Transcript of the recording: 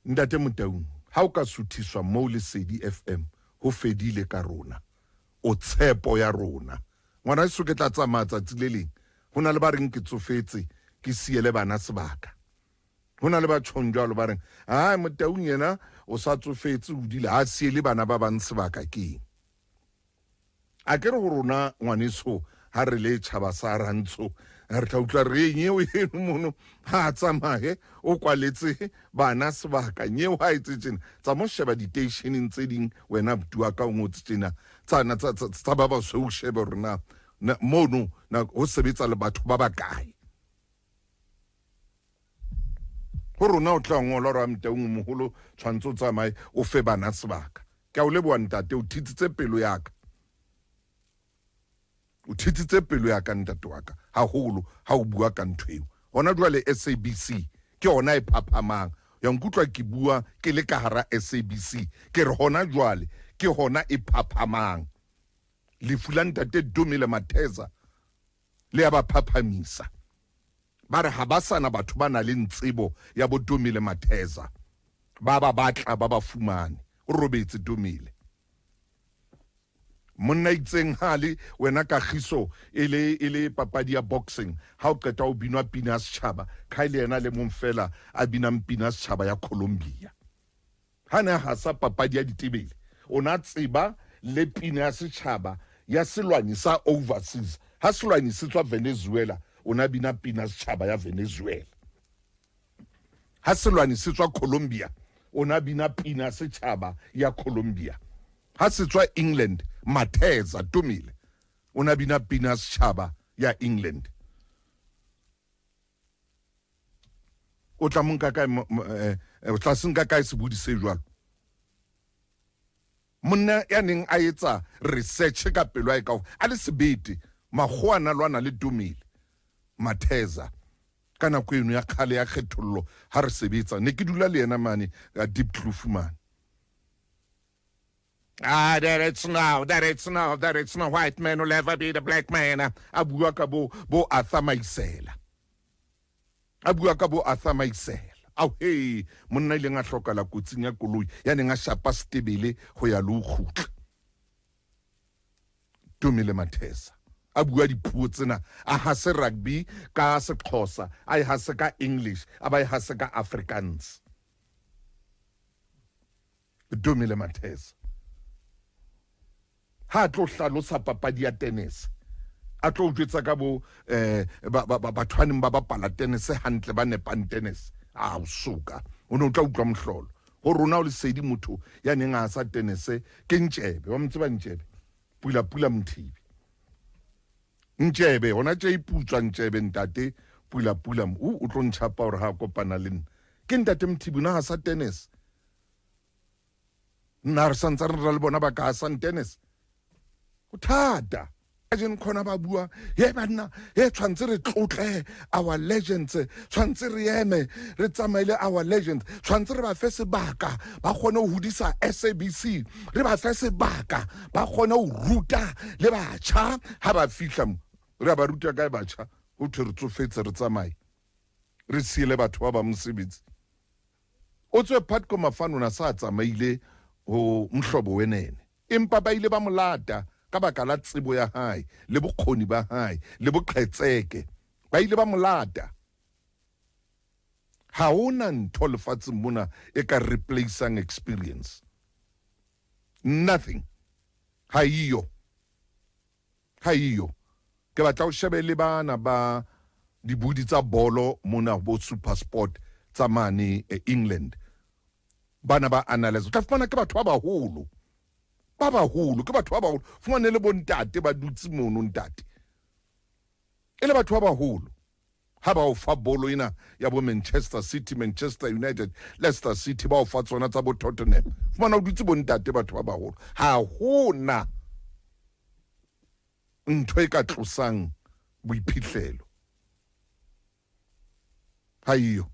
Ntate Motaung, ha o ka suthiswa mo Lesedi FM ho fedile ka rona o tshepo ya rona ngwana se ke tla tsamaya tsatsi le leng hona le ba reng ke tsofetse ke siele bana sebaka hona le ba tshonjalo ba reng ha Motaung yena o sa tsofetse o dile ha siele bana ba bang sebaka ke a ke re go rona ngwaneso ha re le tšhaba sa rantsho re tla utlwa re nyeo eno mono ha tsamaye o kwaletse bana sebaka nyeo ha itsetsena tsa mo sheba di-stationeng tse ding wena bua ka o ngotse tsena tsa ba ba so shebe rona mono na ho sebetsa le batho ba bakae go rona o tla ngola ra Motaung moholo tshwantse tsamaye o fe bana sebaka ke a o leboa ntate o thitsitse pelo yaka o thitsitse pelo ya ka ntate wa ka haholo ha o bua ka nthweo hona jwale SABC ke hona e phaphamang ya nkutlwa ke bua ke le ka hara SABC ke re hona jwale ke hona e phaphamang le fula ntate Dumile Matheza le ya ba phaphamisa ba re ha ba sana batho ba na le ntsebo ya bo Dumile Matheza ba batla ba fumane o robetse Dumile monna itseng hale wena Kagiso ele papadi ya boxing ha o qeta o binwa pina setjhaba khaile yena le momfela a binang pina setjhaba ya Colombia hana ha sa papadi ya ditebele ona tseba le pina ya setjhaba ya selwanyi sa overseas ha selwanyi se tswa Venezuela ona bina pina setjhaba ya Venezuela ha selwanyi se tswa Colombia ona bina pina setjhaba ya Colombia ha se tswa England Matheza Dumile una bina pina setjhaba ya England o tla monka kae o tla senka kae se budi se jwalo monna ya neng a etsa research ka pelo ya ka a le sebete magwana lwana le Dumile Matheza kana go eno ya khale ya kgethollo ha re sebetsa ne ke dula le yena mane Deep Kloof man that it's no white man will ever be the black man. Abua ka bo Arthur Maisela. Au hey monna ile nga hloka la kotsing ya koloi ya ne nga shapa stebele ho ya lo khutla. Dumile Matheza. Abua dipuo tsena a ha se rugby ka Sexhosa, a ha se ka English, a ba ha se ka Afrikaans. Dumile Matheza. Ha tlo hlalosa papadi ya tennis a tlo utlwetsa ka bo bathwaneng ba bapala tennis hantle ba nepang tennis a o suka o ne o tla utlwa mohlolo go rona o Lesedi motho ya neng a sa tennis ke Ntjebe wa mtseba Ntjebe pula Mthibi Ntjebe hona tje iputswa Ntjebe ntate pula o tlo ntshapa hore ha kopana le nna ke ntate Mthibi na ha sa tennis nna re santsa re le bona ba ka sa tennis uthada ajeng khona ba bua ye bana ye tshwantse re tlotle our legends tshwantse re eme re tsamaile our legends tshwantse re ba fe sebaka ba kgone ho hudisa SABC re ba fe sebaka ba kgone ho ruta le batjha ha ba fihla re ba ruta kae batjha ho thwe re tsofetse re tsamaye re siele batho ba ba mosebetsi o tswe Phatko Mafano na sa tsamaile ho mhlobo wenene empa ba ile ba molata ka baka la tsebo ya hae le bokgoni ba hae le boqhetseke ba ile ba molata ha ona ntho lefatsheng mona e ka replaceang experience nothing ha iyo ke batla o shebe le bana ba dibudi tsa bolo mona bo Super Sport tsa mane England bana ba analyze tla fumana ke batho ba baholo ke batho ba baholo fumane le bontate ba dutse mono ntate ele batho ba baholo ha ba o fa bolo ina ya bo Manchester City, Manchester United, Leicester City ba o fa tsona tsa bo Tottenham fumana o dutse bontate batho ba baholo ha hona ntho e ka tlosang boiphihlelo ha iyo